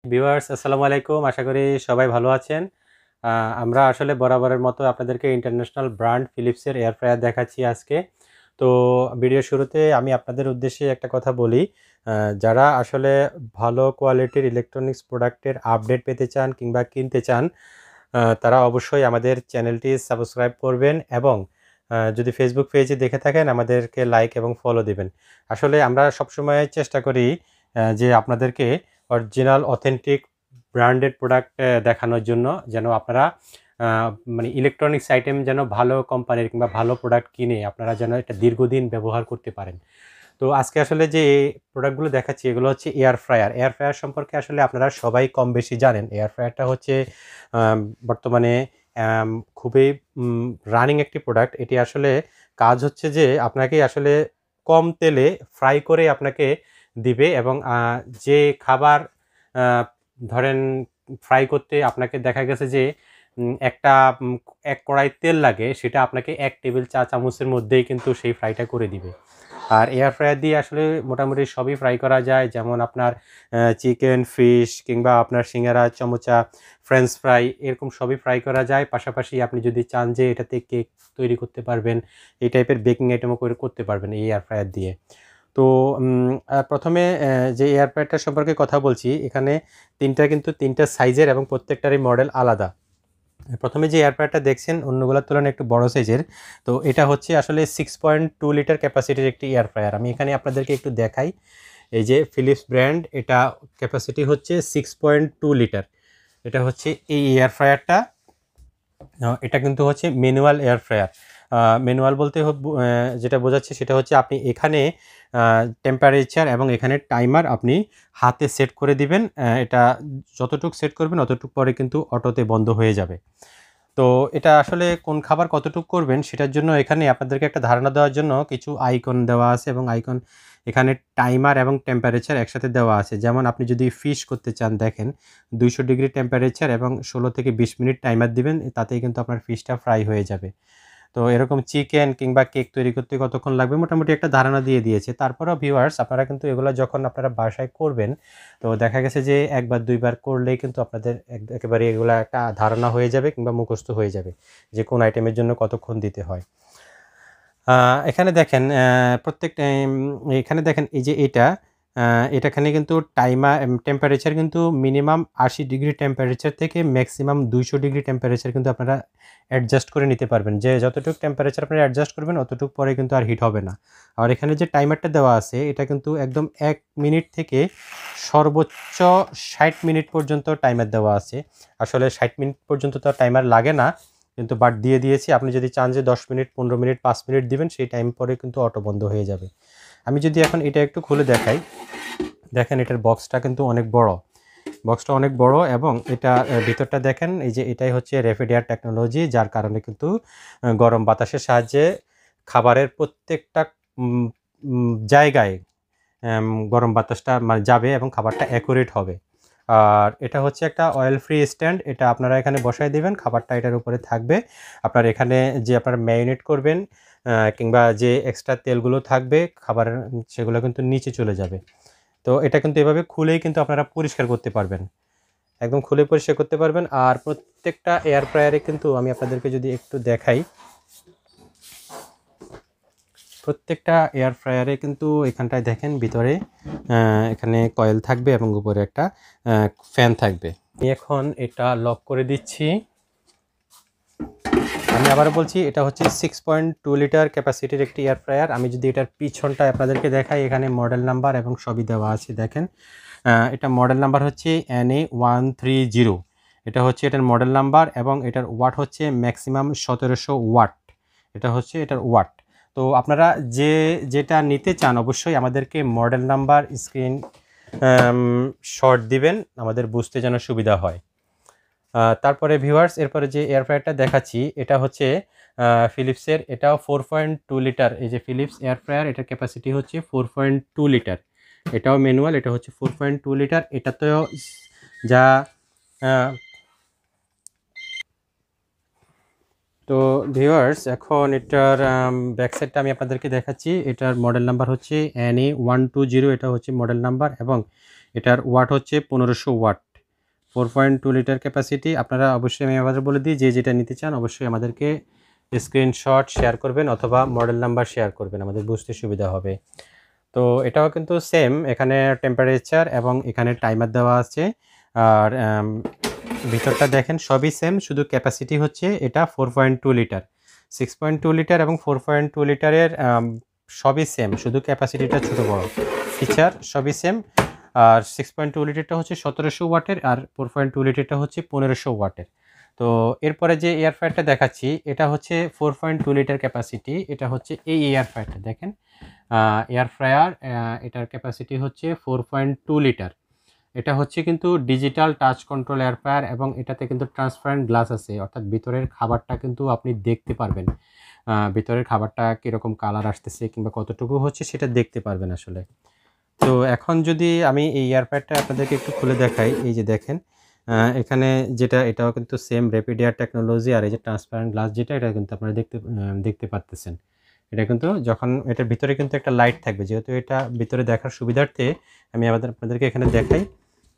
Viewers আসসালামু আলাইকুম। আশা করি সবাই ভালো আছেন। আমরা আসলে বরাবরের মতো আপনাদেরকে ইন্টারন্যাশনাল ব্র্যান্ড ফিলিপসের এয়ার ফ্রায়ার দেখাচ্ছি আজকে। তো ভিডিও শুরুতে আমি আপনাদের উদ্দেশ্যে একটা কথা বলি। যারা আসলে ভালো কোয়ালিটির ইলেকট্রনিক্স প্রোডাক্টের আপডেট পেতে চান কিংবা কিনতে চান, তারা অবশ্যই আমাদের চ্যানেলটি সাবস্ক্রাইব করবেন এবং যদি ফেসবুক পেজে দেখে থাকেন আমাদেরকে লাইক এবং ফলো দিবেন। আসলে আমরা সবসময় চেষ্টা করি যে আপনাদেরকে অরিজিনাল অথেন্টিক ব্র্যান্ডেড প্রোডাক্ট দেখানোর জন্য, যেন আপনারা মানে ইলেকট্রনিক্স আইটেম যেন ভালো কোম্পানির কিংবা ভালো প্রোডাক্ট কিনে আপনারা যেন এটা দীর্ঘদিন ব্যবহার করতে পারেন। তো আজকে আসলে যে প্রোডাক্টগুলো দেখাচ্ছি এগুলো হচ্ছে এয়ার ফ্রায়ার। এয়ার ফ্রায়ার সম্পর্কে আসলে আপনারা সবাই কম বেশি জানেন। এয়ার ফ্রায়ারটা হচ্ছে বর্তমানে খুবই রানিং একটি প্রোডাক্ট। এটি আসলে কাজ হচ্ছে যে আপনাকে আসলে কম তেলে ফ্রাই করে আপনাকে দিবে এবং যে খাবার ধরেন ফ্রাই করতে আপনাকে দেখা গেছে যে একটা ১ কড়াই তেল লাগে, সেটা আপনাকে ১ টেবিল চা চামচের মধ্যেই কিন্তু সেই ফ্রাইটা করে দিবে। আর এয়ার ফ্রায়ার দিয়ে আসলে মোটামুটি সবই ফ্রাই করা যায়, যেমন আপনার চিকেন, ফিশ কিংবা আপনার সিঙ্গারা, চমচা, ফ্রেঞ্চ ফ্রাই এরকম সবই ফ্রাই করা যায়। পাশাপাশি আপনি যদি চান যে এটাতে কেক তৈরি করতে পারবেন, এই টাইপের বেকিং আইটেমও করতে পারবেন এই এয়ার ফ্রায়ার দিয়ে। তো প্রথমে যে এয়ার ফ্রায়ারটা সম্পর্কে কথা বলছি, এখানে কিন্তু ৩টা সাইজের এবং প্রত্যেকটারই মডেল আলাদা। প্রথমে যে এয়ার ফ্রায়ারটা দেখছেন অন্যগুলোর তুলনায় একটু বড় সাইজের। তো এটা হচ্ছে আসলে 6.2 লিটার ক্যাপাসিটির একটি এয়ার ফ্রায়ার। আমি এখানে আপনাদেরকে একটু দেখাই। এই যে ফিলিপস ব্র্যান্ড, এটা ক্যাপাসিটি হচ্ছে 6.2 লিটার। এটা হচ্ছে এই এয়ার ফ্রায়ারটা। এটা কিন্তু হচ্ছে ম্যানুয়াল এয়ার ফ্রায়ার। ম্যানুয়াল বলতে যেটা বোঝাচ্ছে সেটা হচ্ছে আপনি এখানে টেম্পারেচার এবং এখানে টাইমার আপনি হাতে সেট করে দিবেন। এটা যতটুক সেট করবেন অতটুক পরে কিন্তু অটোতে বন্ধ হয়ে যাবে। তো এটা আসলে কোন খাবার কতটুক করবেন সেটার জন্য এখানে আপনাদেরকে একটা ধারণা দেওয়ার জন্য কিছু আইকন দেওয়া আছে এবং আইকন এখানে টাইমার এবং টেম্পারেচার একসাথে দেওয়া আছে। যেমন আপনি যদি ফিশ করতে চান, দেখেন 200 ডিগ্রি টেম্পারেচার এবং 16 থেকে 20 মিনিট টাইমার দিবেন, তাতেই কিন্তু আপনার ফিশটা ফ্রাই হয়ে যাবে। তো এরকম চিকেন কিংবা কেক তৈরি করতে কতক্ষণ লাগবে মোটামুটি একটা ধারণা দিয়ে দিয়েছে। তারপরেও ভিউয়ার্স, আপনারা কিন্তু এগুলো যখন আপনারা বাসায় করবেন, তো দেখা গেছে যে ১ বার ২ বার করলেই কিন্তু আপনাদের একেবারে এগুলা একটা ধারণা হয়ে যাবে কিংবা মুখস্থ হয়ে যাবে যে কোন আইটেমের জন্য কতক্ষণ দিতে হয়। এখানে দেখেন প্রত্যেকটা এখানে দেখেন এই যে এটাখানে কিন্তু টেম্পারেচার কিন্তু মিনিমাম ৮০ ডিগ্রি টেম্পারেচার থেকে ম্যাক্সিমাম ২০০ ডিগ্রি টেম্পারেচার কিন্তু আপনারা অ্যাডজাস্ট করে নিতে পারবেন। যে যতটুকু টেম্পারেচার আপনারা অ্যাডজাস্ট করবেন অতটুকু পরে কিন্তু আর হিট হবে না। আর এখানে যে টাইমারটা দেওয়া আছে এটা কিন্তু একদম ১ মিনিট থেকে সর্বোচ্চ ৬০ মিনিট পর্যন্ত টাইমার দেওয়া আছে। আসলে ৬০ মিনিট পর্যন্ত তো টাইমার লাগে না, কিন্তু বাট দিয়ে দিয়েছি। আপনি যদি চান যে ১০ মিনিট, ১৫ মিনিট, ৫ মিনিট দিবেন, সেই টাইম পরে কিন্তু অটো বন্ধ হয়ে যাবে। আমি যদি এখন এটা একটু খুলে দেখাই, দেখেন এটার বক্সটা কিন্তু অনেক বড়। বক্সটা অনেক বড় এবং এটা ভিতরটা দেখেন, এই যে এটাই হচ্ছে র্যাপিড এয়ার টেকনোলজি, যার কারণে কিন্তু গরম বাতাসের সাহায্যে খাবারের প্রত্যেকটা জায়গায় গরম বাতাসটা মানে যাবে এবং খাবারটা অ্যাকুরেট হবে। আর এটা হচ্ছে একটা অয়েল ফ্রি স্ট্যান্ড। এটা আপনারা এখানে বসায় দিবেন, খাবারটা এটার উপরে থাকবে। আপনার এখানে যে আপনারা ম্যারিনেট করবেন কিংবা যে এক্সট্রা তেলগুলো থাকবে খাবারের, সেগুলো কিন্তু নিচে চলে যাবে। তো এটা কিন্তু এভাবে খুলেই কিন্তু আপনারা পরিষ্কার করতে পারবেন। একদম খুলে পরিষ্কার করতে পারবেন। আর প্রত্যেকটা এয়ার ফ্রায়ারে কিন্তু আমি আপনাদেরকে যদি একটু দেখাই, প্রত্যেকটা এয়ার ফ্রায়ারে কিন্তু এখানটায় দেখেন ভিতরে এখানে কয়েল থাকবে এবং উপরে একটা ফ্যান থাকবে। আমি এখন এটা লক করে দিচ্ছি। আমি আবারও বলছি, এটা হচ্ছে 6.2 লিটার ক্যাপাসিটির একটি এয়ার ফ্রায়ার। আমি যদি এটার পিছনটা আপনাদেরকে দেখাই, এখানে মডেল নাম্বার এবং সবই দেওয়া আছে। দেখেন এটা মডেল নাম্বার হচ্ছে NA130। এটা হচ্ছে এটার মডেল নাম্বার এবং এটার ওয়াট হচ্ছে ম্যাক্সিমাম ১৭০০ ওয়াট। এটা হচ্ছে এটার ওয়াট। তো আপনারা যেটা নিতে চান অবশ্যই আমাদেরকে মডেল নাম্বার স্ক্রিন শট দিবেন, আমাদের বুঝতে যেন সুবিধা হয়। তারপরে ভিউয়ার্স, এরপরে যে এয়ার ফ্রায়ারটা দেখাচ্ছি এটা হচ্ছে ফিলিপসের। এটাও 4.2 লিটার। এই যে ফিলিপস এয়ার ফ্রায়ার, এটার ক্যাপাসিটি হচ্ছে 4.2 লিটার। এটাও ম্যানুয়াল, এটা হচ্ছে 4.2 লিটার। এটাতেও যা তো ভিউয়ার্স, এখন এটার ব্যাক সাইডটা আমি আপনাদেরকে দেখাচ্ছি। এটার মডেল নাম্বার হচ্ছে NA120। এটা হচ্ছে মডেল নাম্বার এবং এটার ওয়াট হচ্ছে 1500 ওয়াট। 4.2 litre capacity. আপনারা অবশ্যই আমি আবার বলে দিই, যে যেটা নিতে চান অবশ্যই আমাদেরকে স্ক্রিনশট শেয়ার করবেন অথবা মডেল নাম্বার শেয়ার করবেন, আমাদের বুঝতে সুবিধা হবে। তো এটাও কিন্তু সেম, এখানে টেম্পারেচার এবং এখানে টাইমার দেওয়া আছে। আর ভিতরটা দেখেন সবই সেম, শুধু ক্যাপাসিটি হচ্ছে এটা 4.2 লিটার। 6.2 লিটার এবং 4.2 লিটারের সবই সেম, শুধু ক্যাপাসিটিটা ছোটো বড়, ফিচার সবই সেম। আর 6.2 লিটারটা হচ্ছে 1700 ওয়াটের আর 4.2 লিটারটা হচ্ছে 1500 ওয়াটের। তো এরপরে যে এয়ার ফ্রায়ারটা দেখাচ্ছি এটা হচ্ছে 4.2 লিটার ক্যাপাসিটি। এটা হচ্ছে এই এয়ার ফ্রায়ারটা দেখেন, এয়ার ফ্রায়ার, এটার ক্যাপাসিটি হচ্ছে 4.2 লিটার। এটা হচ্ছে কিন্তু digital touch control air fryer এবং এটাতে কিন্তু ট্রান্সপারেন্ট গ্লাস আছে, অর্থাৎ ভিতরের খাবারটা কিন্তু আপনি দেখতে পারবেন, ভিতরের খাবারটা কীরকম কালার আসতেছে কিংবা কতটুকু হচ্ছে সেটা দেখতে পারবেন আসলে। তো এখন যদি আমি এই এয়ার ফ্রায়ারটা আপনাদেরকে একটু খুলে দেখাই, এই যে দেখেন এখানে যেটা, এটাও কিন্তু সেম র্যাপিড এয়ার টেকনোলজি। আর এই যে ট্রান্সপারেন্ট গ্লাস যেটা, এটা কিন্তু আপনারা দেখতে পারতেছেন। এটা কিন্তু যখন এটার ভিতরে কিন্তু একটা লাইট থাকবে, যেহেতু এটা ভিতরে দেখার সুবিধার্থে আমি আপনাদেরকে এখানে দেখাই।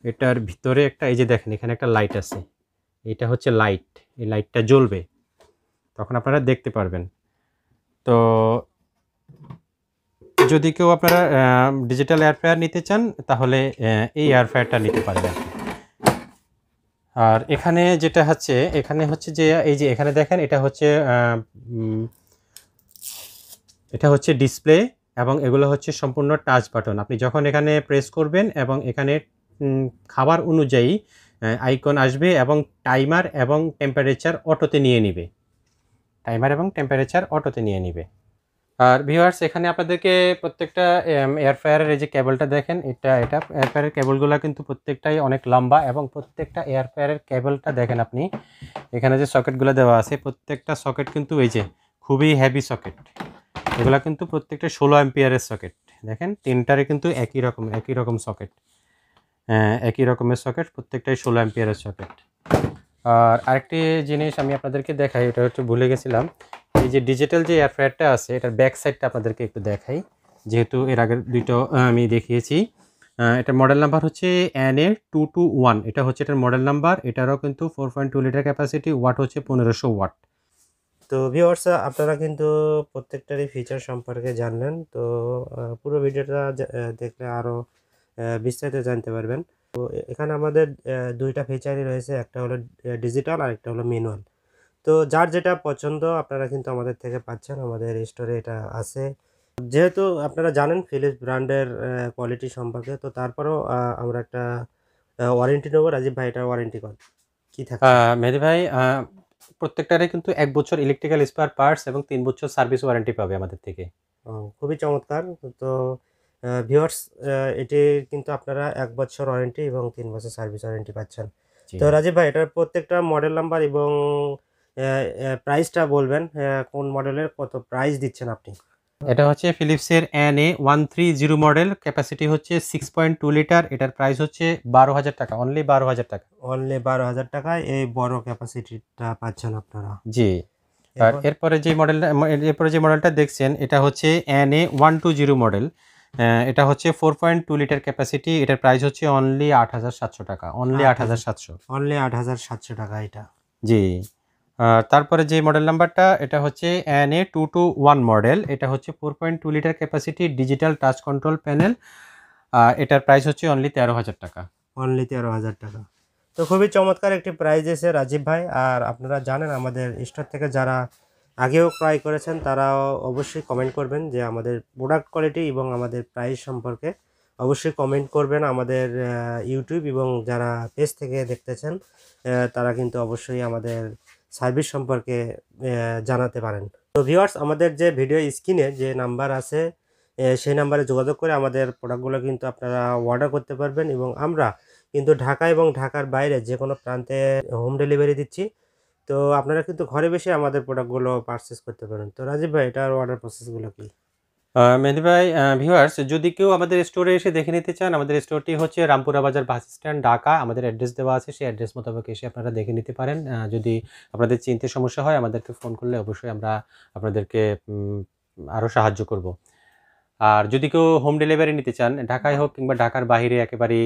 এটার ভিতরে একটা, এই যে দেখেন এখানে একটা লাইট আছে, এটা হচ্ছে লাইট, এই লাইটটা জ্বলবে, তখন আপনারা দেখতে পারবেন। তো যদি কেউ আপনারা ডিজিটাল এয়ার ফ্রায়ার নিতে চান তাহলে এই এয়ার ফ্রায়ারটা নিতে পারবেন। আর এখানে যেটা হচ্ছে, এখানে হচ্ছে যে এই যে এখানে দেখেন এটা হচ্ছে ডিসপ্লে এবং এগুলো হচ্ছে সম্পূর্ণ টাচ বাটন। আপনি যখন এখানে প্রেস করবেন এবং এখানে খাবার অনুযায়ী আইকন আসবে এবং টাইমার এবং টেম্পারেচার অটোতে নিয়ে নিবে, আর ভিউয়ার্স এখানে আপনাদেরকে প্রত্যেকটা এয়ার ফ্রায়ারের এই যে কেবলটা দেখেন, এটা এয়ার ফ্রায়ারের কেবলগুলো কিন্তু প্রত্যেকটাই অনেক লম্বা এবং প্রত্যেকটা এয়ার ফ্রায়ারের কেবলটা দেখেন আপনি, এখানে যে সকেটগুলো দেওয়া আছে প্রত্যেকটা সকেট কিন্তু এই যে খুবই হেভি সকেট, এগুলো কিন্তু প্রত্যেকটা 16 অ্যাম্পিয়ারের সকেট। দেখেন তিনটারে কিন্তু একই রকম সকেট, একই রকমের সকেট, প্রত্যেকটাই 16 অ্যাম্পিয়ারের সকেট। আর আরেকটি জিনিস আমি আপনাদেরকে দেখাই, এটা হচ্ছে ভুলে গেছিলাম, এই যে ডিজিটাল যে এয়ার ফ্রায়ারটা আছে এটার ব্যাক সাইডটা আপনাদেরকে একটু দেখাই, যেহেতু এর আগের দুটো আমি দেখিয়েছি। এটার মডেল নাম্বার হচ্ছে NA221, এটা হচ্ছে এটার মডেল নাম্বার। এটারও কিন্তু 4.2 লিটার ক্যাপাসিটি, ওয়াট হচ্ছে 1500 ওয়াট। তো ভিউয়ার্স আপনারা কিন্তু প্রত্যেকটারই ফিচার সম্পর্কে জানলেন। তো পুরো ভিডিওটা দেখলে আরও বিস্তারিত জানতে পারবেন। তো এখানে আমাদের দুইটা ফিচারই রয়েছে, একটা হলো ডিজিটাল আর একটা হলো ম্যানুয়াল। তো যার যেটা পছন্দ আপনারা কিন্তু আমাদের থেকে পাচ্ছেন, আমাদের স্টোরে এটা আছে। যেহেতু আপনারা জানেন ফিলিপস ব্র্যান্ডের কোয়ালিটি সম্পর্কে, তো তারপরেও আমরা একটা ওয়ারেন্টি নেবো। রাজীব ভাই, এটার ওয়ারেন্টি কি থাকছে? মেহেদি ভাই, প্রত্যেকটারে কিন্তু 1 বছর ইলেকট্রিক্যাল স্পেয়ার পার্টস এবং 3 বছর সার্ভিস ওয়ারেন্টি পাবে আমাদের থেকে। খুবই চমৎকার। তো ভিউয়ার্স, এটি কিন্তু আপনারা 1 বছর ওয়ারেন্টি এবং 3 বছর সার্ভিস ওয়ারেন্টি পাচ্ছেন। তো রাজীব ভাই, এটার প্রত্যেকটা মডেল নাম্বার এবং প্রাইসটা বলবেন, কোন মডেলের কত প্রাইস দিচ্ছেন আপনি? এটা হচ্ছে ফিলিপসের NA130 মডেল, ক্যাপাসিটি হচ্ছে 6.2 লিটার। এটার প্রাইস হচ্ছে 12,000 টাকা, অনলি 12,000 টাকা। অনলি 12,000 টাকায় এই বড় ক্যাপাসিটিটা পাচ্ছেন আপনারা। জি। আর এরপরে যে মডেলটা দেখছেন এটা হচ্ছে NA120 মডেল। এটা হচ্ছে 4.2 লিটার ক্যাপাসিটি। এটার প্রাইস হচ্ছে অনলি 8,700 টাকা, অনলি 8,700। অনলি 8,700 টাকা এটা। জি। তারপরে যে মডেল নাম্বারটা, এটা হচ্ছে NA221 মডেল। এটা হচ্ছে 4.2 litre capacity, digital touch control panel. এটার প্রাইস হচ্ছে অনলি 13,000 টাকা। অনলি 13,000 টাকা। তো খুবই চমৎকার একটি প্রাইস এসে রাজীব ভাই। আর আপনারা জানেন আমাদের স্টোর থেকে যারা আগেও ক্রয় করেছেন তারাও অবশ্যই কমেন্ট করবেন যে আমাদের প্রোডাক্ট কোয়ালিটি এবং আমাদের প্রাইস সম্পর্কে অবশ্যই কমেন্ট করবেন। আমাদের ইউটিউব এবং যারা পেজ থেকে দেখতেছেন তারা কিন্তু অবশ্যই আমাদের সার্ভিস সম্পর্কে জানাতে পারেন। তো ভিউয়ার্স, আমাদের যে ভিডিও স্ক্রিনে যে নাম্বার আছে সেই নাম্বারে যোগাযোগ করে আমাদের প্রোডাক্টগুলো কিন্তু আপনারা অর্ডার করতে পারবেন এবং আমরা কিন্তু ঢাকা এবং ঢাকার বাইরে যে কোনো প্রান্তে হোম ডেলিভারি দিচ্ছি। তো আপনারা কিন্তু ঘরে বসে আমাদের প্রোডাক্টগুলো পারচেস করতে পারেন। তো রাজীব ভাই, এটার অর্ডার প্রসেসগুলো কি? মেহেদি ভাই, ভিউয়ার্স যদি কেউ আমাদের স্টোরে এসে দেখে নিতে চান, আমাদের স্টোরটি হচ্ছে রামপুরা বাজার বাস স্ট্যান্ড, ঢাকা। আমাদের অ্যাড্রেস দেওয়া আছে, সেই অ্যাড্রেস মোতাবেক এসে আপনারা দেখে নিতে পারেন। যদি আপনাদের চিনতে সমস্যা হয় আমাদেরকে ফোন করলে অবশ্যই আমরা আপনাদেরকে আরও সাহায্য করব। আর যদি কেউ হোম ডেলিভারি নিতে চান, ঢাকায় হোক কিংবা ঢাকার বাইরে একেবারে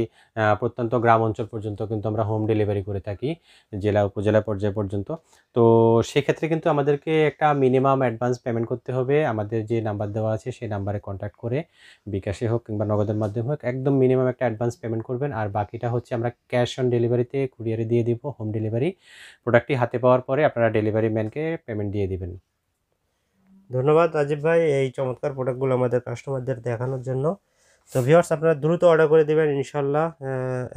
প্রত্যন্ত গ্রাম অঞ্চল পর্যন্ত কিন্তু আমরা হোম ডেলিভারি করে থাকি, জেলা উপজেলা পর্যায় পর্যন্ত। তো সেক্ষেত্রে কিন্তু আমাদেরকে একটা মিনিমাম অ্যাডভান্স পেমেন্ট করতে হবে। আমাদের যে নাম্বার দেওয়া আছে সেই নাম্বারে কন্ট্যাক্ট করে বিকাশে হোক কিংবা নগদের মাধ্যমে হোক একদম মিনিমাম একটা অ্যাডভান্স পেমেন্ট করবেন। আর বাকিটা হচ্ছে আমরা ক্যাশ অন ডেলিভারিতে কুরিয়ারে দিয়ে দিব, হোম ডেলিভারি। প্রোডাক্টটি হাতে পাওয়ার পরে আপনারা ডেলিভারি ম্যানকে পেমেন্ট দিয়ে দিবেন। ধন্যবাদ রাজীব ভাই এই চমৎকার প্রোডাক্টগুলো আমাদের কাস্টমারদের দেখানোর জন্য। তো ভিউয়ার্স, আপনারা দ্রুত অর্ডার করে দিবেন ইনশাল্লাহ।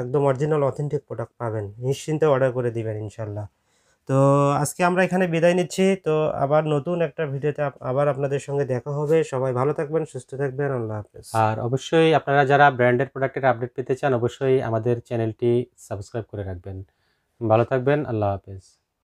একদম অরিজিনাল অথেন্টিক প্রোডাক্ট পাবেন, নিশ্চিন্তে অর্ডার করে দিবেন ইনশাল্লাহ। তো আজকে আমরা এখানে বিদায় নিচ্ছি। তো আবার নতুন একটা ভিডিওতে আবার আপনাদের সঙ্গে দেখা হবে। সবাই ভালো থাকবেন, সুস্থ থাকবেন। আল্লাহ হাফেজ। আর অবশ্যই আপনারা যারা ব্র্যান্ডের প্রোডাক্টের আপডেট পেতে চান অবশ্যই আমাদের চ্যানেলটি সাবস্ক্রাইব করে রাখবেন। ভালো থাকবেন। আল্লাহ হাফেজ।